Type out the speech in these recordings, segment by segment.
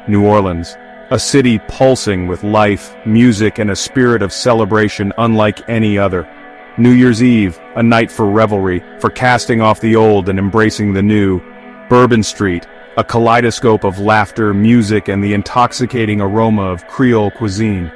New Orleans, a city pulsing with life, music, and a spirit of celebration unlike any other. New Year's Eve, a night for revelry, for casting off the old and embracing the new. Bourbon Street, a kaleidoscope of laughter, music, and the intoxicating aroma of Creole cuisine.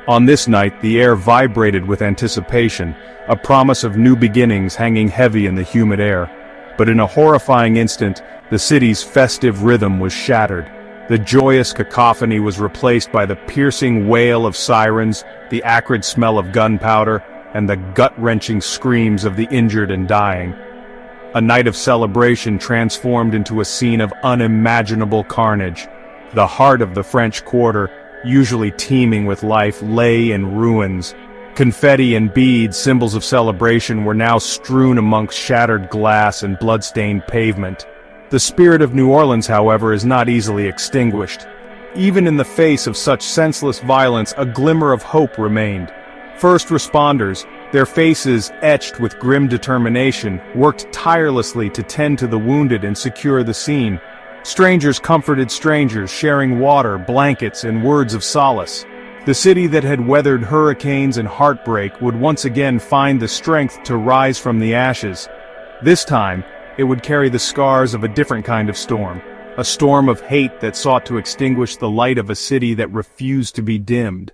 On this night, the air vibrated with anticipation, a promise of new beginnings hanging heavy in the humid air. But in a horrifying instant, the city's festive rhythm was shattered. The joyous cacophony was replaced by the piercing wail of sirens, the acrid smell of gunpowder, and the gut-wrenching screams of the injured and dying. A night of celebration transformed into a scene of unimaginable carnage. The heart of the French Quarter, usually teeming with life, lay in ruins. Confetti and beads, symbols of celebration, were now strewn amongst shattered glass and blood-stained pavement. The spirit of New Orleans, however, is not easily extinguished. Even in the face of such senseless violence, a glimmer of hope remained. First responders, their faces etched with grim determination, worked tirelessly to tend to the wounded and secure the scene. Strangers comforted strangers, sharing water, blankets, and words of solace. The city that had weathered hurricanes and heartbreak would once again find the strength to rise from the ashes. This time, it would carry the scars of a different kind of storm, a storm of hate that sought to extinguish the light of a city that refused to be dimmed.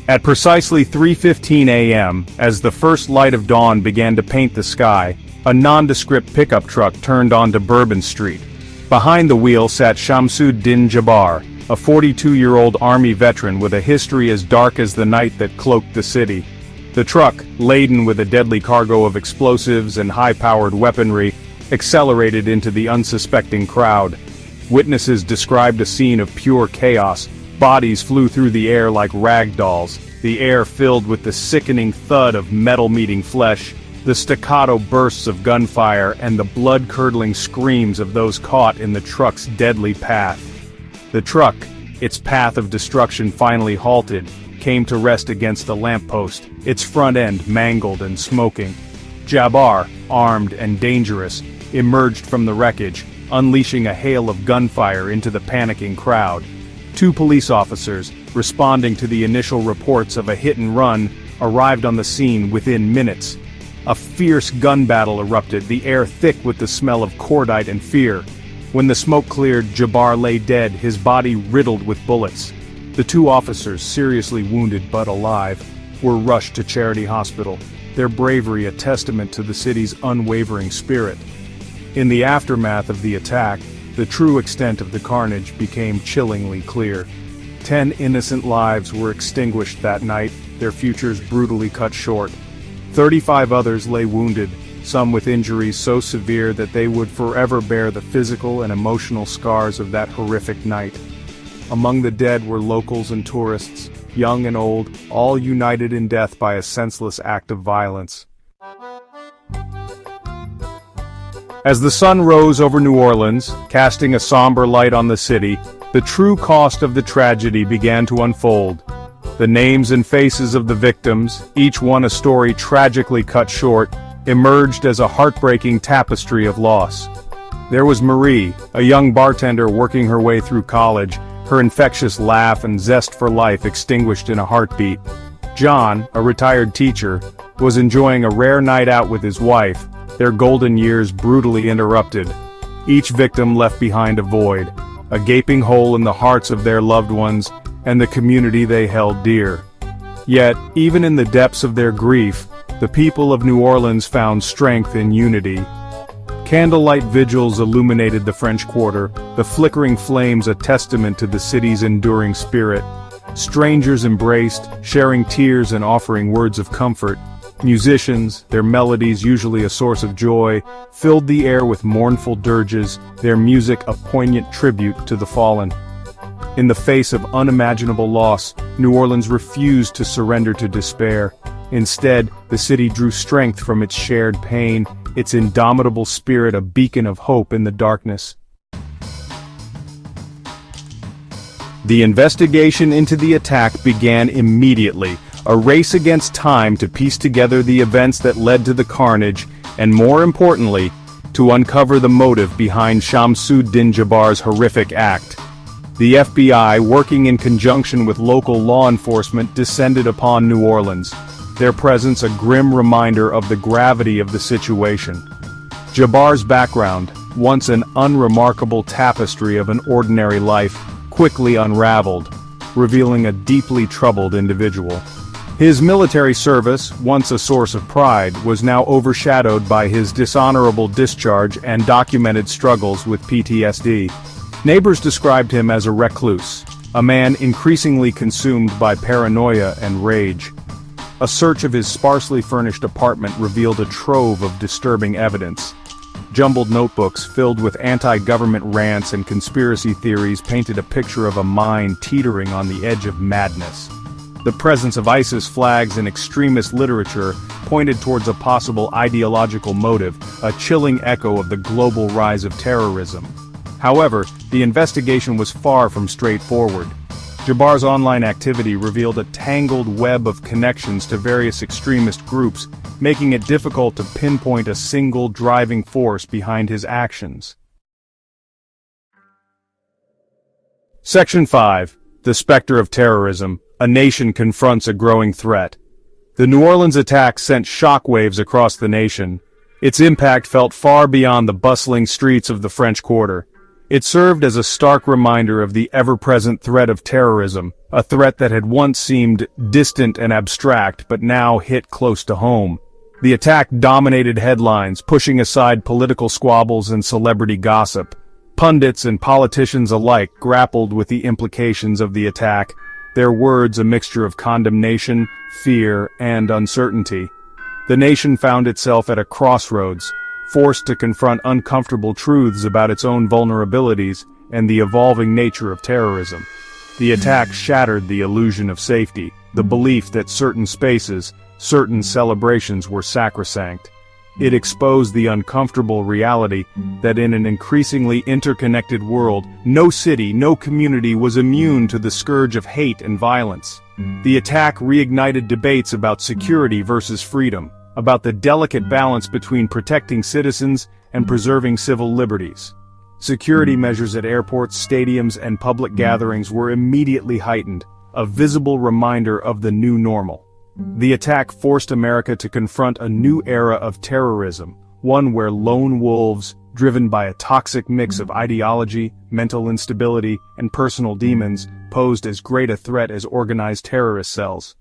At precisely 3:15 a.m., as the first light of dawn began to paint the sky, a nondescript pickup truck turned onto Bourbon Street. Behind the wheel sat Shamsud Din Jabbar, a 42-year-old Army veteran with a history as dark as the night that cloaked the city. The truck, laden with a deadly cargo of explosives and high-powered weaponry, accelerated into the unsuspecting crowd. Witnesses described a scene of pure chaos. Bodies flew through the air like rag dolls, the air filled with the sickening thud of metal meeting flesh, the staccato bursts of gunfire, and the blood-curdling screams of those caught in the truck's deadly path. The truck, its path of destruction finally halted, came to rest against a lamppost, its front end mangled and smoking. Jabbar, armed and dangerous, emerged from the wreckage, unleashing a hail of gunfire into the panicking crowd. Two police officers, responding to the initial reports of a hit-and-run, arrived on the scene within minutes. A fierce gun battle erupted, the air thick with the smell of cordite and fear. When the smoke cleared, Jabbar lay dead, his body riddled with bullets. The two officers, seriously wounded but alive, were rushed to Charity Hospital, their bravery a testament to the city's unwavering spirit. In the aftermath of the attack, the true extent of the carnage became chillingly clear. 10 innocent lives were extinguished that night, their futures brutally cut short. 35 others lay wounded, some with injuries so severe that they would forever bear the physical and emotional scars of that horrific night. Among the dead were locals and tourists, young and old, all united in death by a senseless act of violence. As the sun rose over New Orleans, casting a somber light on the city, the true cost of the tragedy began to unfold. The names and faces of the victims, each one a story tragically cut short, emerged as a heartbreaking tapestry of loss. There was Marie, a young bartender working her way through college, her infectious laugh and zest for life extinguished in a heartbeat. John, a retired teacher, was enjoying a rare night out with his wife, their golden years brutally interrupted. Each victim left behind a void, a gaping hole in the hearts of their loved ones and the community they held dear. Yet, even in the depths of their grief, the people of New Orleans found strength in unity. Candlelight vigils illuminated the French Quarter, the flickering flames a testament to the city's enduring spirit. Strangers embraced, sharing tears and offering words of comfort. Musicians, their melodies usually a source of joy, filled the air with mournful dirges, their music a poignant tribute to the fallen. In the face of unimaginable loss, New Orleans refused to surrender to despair. Instead, the city drew strength from its shared pain, its indomitable spirit a beacon of hope in the darkness. The investigation into the attack began immediately, a race against time to piece together the events that led to the carnage, and more importantly, to uncover the motive behind Shamsud Din Jabbar's horrific act. The FBI, working in conjunction with local law enforcement, descended upon New Orleans, their presence a grim reminder of the gravity of the situation. Jabbar's background, once an unremarkable tapestry of an ordinary life, quickly unraveled, revealing a deeply troubled individual. His military service, once a source of pride, was now overshadowed by his dishonorable discharge and documented struggles with PTSD. Neighbors described him as a recluse, a man increasingly consumed by paranoia and rage. A search of his sparsely furnished apartment revealed a trove of disturbing evidence. Jumbled notebooks filled with anti-government rants and conspiracy theories painted a picture of a mind teetering on the edge of madness. The presence of ISIS flags in extremist literature pointed towards a possible ideological motive, a chilling echo of the global rise of terrorism. However, the investigation was far from straightforward. Jabbar's online activity revealed a tangled web of connections to various extremist groups, making it difficult to pinpoint a single driving force behind his actions. Section 5. The Spectre of Terrorism. A nation confronts a growing threat. The New Orleans attack sent shockwaves across the nation. Its impact felt far beyond the bustling streets of the French Quarter. It served as a stark reminder of the ever-present threat of terrorism, a threat that had once seemed distant and abstract but now hit close to home. The attack dominated headlines, pushing aside political squabbles and celebrity gossip. Pundits and politicians alike grappled with the implications of the attack, their words a mixture of condemnation, fear, and uncertainty. The nation found itself at a crossroads, forced to confront uncomfortable truths about its own vulnerabilities and the evolving nature of terrorism. The attack shattered the illusion of safety, the belief that certain spaces, certain celebrations were sacrosanct. It exposed the uncomfortable reality that in an increasingly interconnected world, no city, no community was immune to the scourge of hate and violence. The attack reignited debates about security versus freedom, about the delicate balance between protecting citizens and preserving civil liberties. Security measures at airports, stadiums, and public gatherings were immediately heightened, a visible reminder of the new normal. The attack forced America to confront a new era of terrorism, one where lone wolves, driven by a toxic mix of ideology, mental instability, and personal demons, posed as great a threat as organized terrorist cells.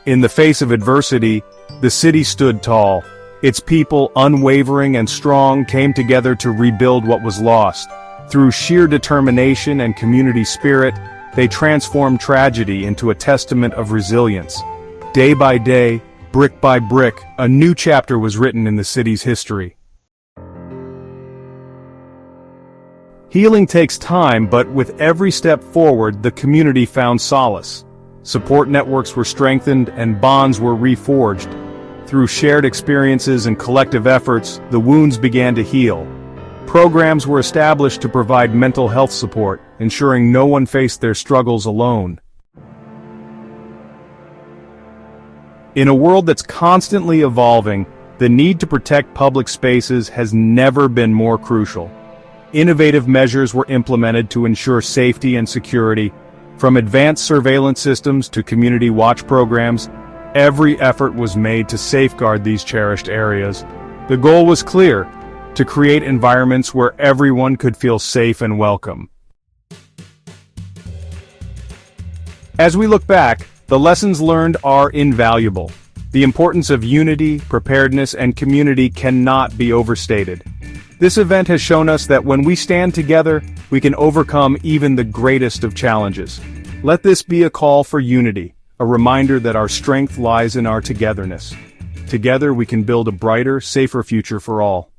In the face of adversity, the city stood tall. Its people, unwavering and strong, came together to rebuild what was lost. Through sheer determination and community spirit, they transformed tragedy into a testament of resilience. Day by day, brick by brick, a new chapter was written in the city's history. Healing takes time, but with every step forward, the community found solace. Support networks were strengthened and bonds were reforged. Through shared experiences and collective efforts, the wounds began to heal. Programs were established to provide mental health support, ensuring no one faced their struggles alone. In a world that's constantly evolving, the need to protect public spaces has never been more crucial. Innovative measures were implemented to ensure safety and security. From advanced surveillance systems to community watch programs, every effort was made to safeguard these cherished areas. The goal was clear: to create environments where everyone could feel safe and welcome. As we look back, the lessons learned are invaluable. The importance of unity, preparedness, and community cannot be overstated. This event has shown us that when we stand together, we can overcome even the greatest of challenges. Let this be a call for unity, a reminder that our strength lies in our togetherness. Together we can build a brighter, safer future for all.